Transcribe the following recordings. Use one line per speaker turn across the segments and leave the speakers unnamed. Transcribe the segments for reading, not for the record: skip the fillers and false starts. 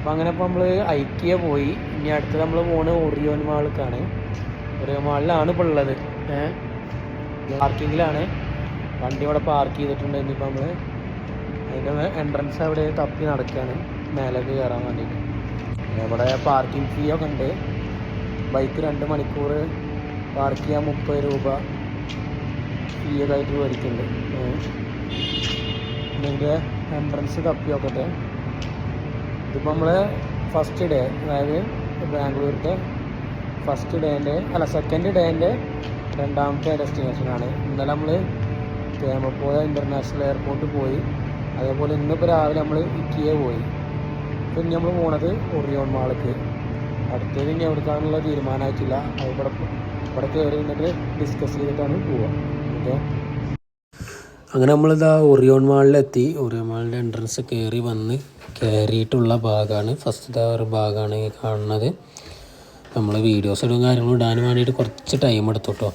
അപ്പോൾ അങ്ങനെ ഇപ്പോൾ നമ്മൾ ഐക്കിയ പോയി. ഇനി അടുത്ത് നമ്മൾ പോകുന്നത് ഒറിയോൺ മാളിലേക്കാണ്. ഒറിയോൺ മാളിലാണ് ഇപ്പോൾ ഉള്ളത്. പാർക്കിങ്ങിലാണ്. വണ്ടി ഇവിടെ പാർക്ക് ചെയ്തിട്ടുണ്ട്. ഇനിയിപ്പോൾ നമ്മൾ അതിൻ്റെ എൻട്രൻസ് അവിടെ തപ്പി നടക്കുകയാണ് മേലേക്ക് കയറാൻ വേണ്ടിയിട്ട്. ഇവിടെ പാർക്കിംഗ് ഫീ ഒക്കെ ഉണ്ട്. ബൈക്ക് 2 മണിക്കൂർ പാർക്ക് ചെയ്യാൻ 30 രൂപ ഫീ ഒക്കെ ആയിട്ട് മേടിക്കുന്നുണ്ട്. ഇതിൻ്റെ എൻട്രൻസ് തപ്പി നോക്കട്ടെ. ഇതിപ്പോൾ നമ്മൾ ഫസ്റ്റ് ഡേ, അതായത് ബാംഗ്ലൂരിൻ്റെ സെക്കൻഡ് ഡേൻ്റെ 2ാമത്തെ ഡെസ്റ്റിനേഷനാണ്. ഇന്നലെ നമ്മൾ കേമപ്പോയ ഇൻ്റർനാഷണൽ എയർപോർട്ടിൽ പോയി. അതേപോലെ ഇന്നിപ്പോൾ രാവിലെ നമ്മൾ ഇക്കിയ പോയി. ഇപ്പം ഇനി നമ്മൾ പോണത് ഒറിയോൺ മാളിലേക്ക്. അടുത്തത് ഇനി എവിടേക്കാണെന്നുള്ള തീരുമാനമായിട്ടില്ല. ഇവിടെ കയറി നിന്നിട്ട് ഡിസ്കസ് ചെയ്തിട്ടാണ് പോവുക. ഓക്കെ, അങ്ങനെ നമ്മളിതാ ഒറിയോൺ മാളിലെത്തി. ഒറിയോൺ മാളിൻ്റെ എൻട്രൻസ് കയറിയിട്ടുള്ള ഭാഗമാണ്. ഫസ്റ്റത്തെ ഒരു ഭാഗമാണ് ഈ കാണുന്നത്. നമ്മൾ വീഡിയോസ് ഇടും കാര്യങ്ങളും ഇടാൻ വേണ്ടിയിട്ട് കുറച്ച് ടൈം എടുത്തു കേട്ടോ.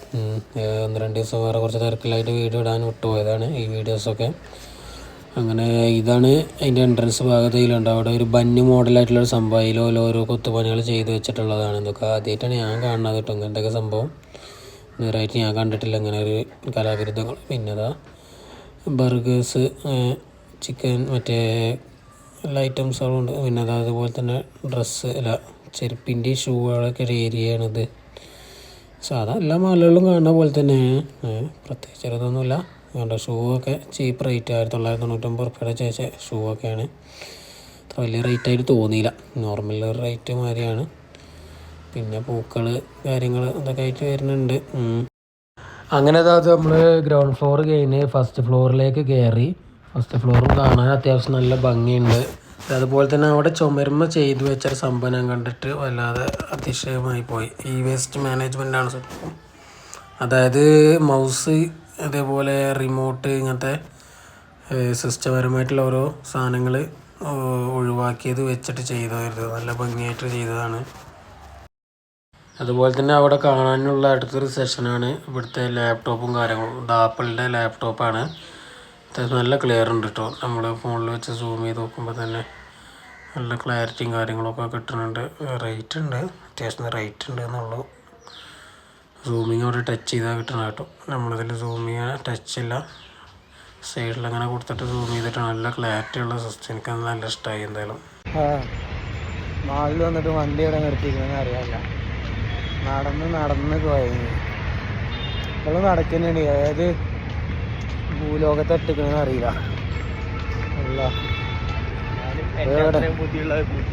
1-2 ദിവസം വേറെ കുറച്ച് തിരക്കിലായിട്ട് വീഡിയോ ഇടാൻ വിട്ടുപോയതാണ് ഈ വീഡിയോസൊക്കെ. അങ്ങനെ ഇതാണ് അതിൻ്റെ എൻട്രൻസ് ഭാഗത്തയിലുണ്ട്. അവിടെ ഒരു ബന്ന് മോഡലായിട്ടുള്ളൊരു സംഭവം, അതിൽ ഓരോ കൊത്തുപണികൾ ചെയ്ത് വെച്ചിട്ടുള്ളതാണ്. ഇതൊക്കെ ആദ്യമായിട്ടാണ് ഞാൻ കാണുന്നത് കേട്ടോ. ഇങ്ങനത്തെയൊക്കെ സംഭവം നേരായിട്ട് ഞാൻ കണ്ടിട്ടില്ല, ഇങ്ങനെ ഒരു കലാവിരുദ്ധങ്ങൾ. പിന്നെ അതാ ബർഗേഴ്സ്, ചിക്കൻ, മറ്റേ എല്ലാ ഐറ്റംസുകളും ഉണ്ട്. പിന്നെ അതുപോലെ തന്നെ ചെരുപ്പിൻ്റെ ഷൂകളൊക്കെ ഒരു ഏരിയയാണിത്. സാധാ എല്ലാ മാളുകളിലും കാണുന്ന പോലെ തന്നെ, പ്രത്യേകിച്ച് ചെറുതൊന്നുമില്ല. അതുകൊണ്ട് ഷൂ ഒക്കെ ചീപ്പ് റേറ്റ്, 1999 രൂപയുടെ ഷൂ ഒക്കെയാണ്. അത്ര വലിയ റേറ്റായിട്ട് തോന്നിയില്ല, നോർമൽ റേറ്റ് മാതിരിയാണ്. പിന്നെ പൂക്കൾ കാര്യങ്ങൾ ഇതൊക്കെ ആയിട്ട് വരുന്നുണ്ട്. അങ്ങനെ അതായത് നമ്മൾ ഗ്രൗണ്ട് ഫ്ലോർ കഴിഞ്ഞ് ഫസ്റ്റ് ഫ്ലോറിലേക്ക് കയറി. ഫസ്റ്റ് ഫ്ലോറും കാണാൻ അത്യാവശ്യം നല്ല ഭംഗിയുണ്ട്. അതുപോലെ തന്നെ അവിടെ ചുമരുമ ചെയ്തു വെച്ചൊരു സംഭവം ഞാൻ കണ്ടിട്ട് വല്ലാതെ അതിശയമായി പോയി. ഈ വേസ്റ്റ് മാനേജ്മെൻറ്റാണ് സംഭവം. അതായത് മൗസ്, അതേപോലെ റിമോട്ട്, ഇങ്ങനത്തെ സിസ്റ്റപരമായിട്ടുള്ള ഓരോ സാധനങ്ങൾ ഒഴിവാക്കിയത് വെച്ചിട്ട് ചെയ്തായിരുന്നു. നല്ല ഭംഗിയായിട്ട് ചെയ്തതാണ്. അതുപോലെ തന്നെ അവിടെ കാണാനുള്ള അടുത്തൊരു സെഷനാണ് ഇവിടുത്തെ ലാപ്ടോപ്പും കാര്യങ്ങളും. ഇത് ആപ്പിളിൻ്റെ ലാപ്ടോപ്പാണ്. നല്ല ക്ലിയർ ഉണ്ട് കേട്ടോ. നമ്മൾ ഫോണിൽ വെച്ച് സൂം ചെയ്ത് നോക്കുമ്പോൾ തന്നെ നല്ല ക്ലാരിറ്റിയും കാര്യങ്ങളൊക്കെ കിട്ടുന്നുണ്ട്. റേറ്റ് ഉണ്ട്, അത്യാവശ്യം റേറ്റ് ഉണ്ട് എന്നുള്ളൂ. സൂമിങ് അവിടെ ടച്ച് ചെയ്താൽ കിട്ടണം കേട്ടോ. നമ്മളിതിൽ സൂം ചെയ്യാൻ ടച്ചില്ല, സൈഡിലങ്ങനെ കൊടുത്തിട്ട് സൂം ചെയ്തിട്ട് നല്ല ക്ലാരിറ്റി ഉള്ള സിസ്റ്റം. എനിക്കത് നല്ല ഇഷ്ടമായി. എന്തായാലും മാളിൽ വന്നിട്ട് വണ്ടി ഇവിടെ നിർത്തിയിരിക്കണമെന്ന് അറിയാമല്ല. നടന്ന് പോയി നമ്മൾ നടക്കുന്നുണ്ട്. ഏത് ഭൂലോകത്ത് എത്തിക്കണമെന്ന് അറിയില്ല.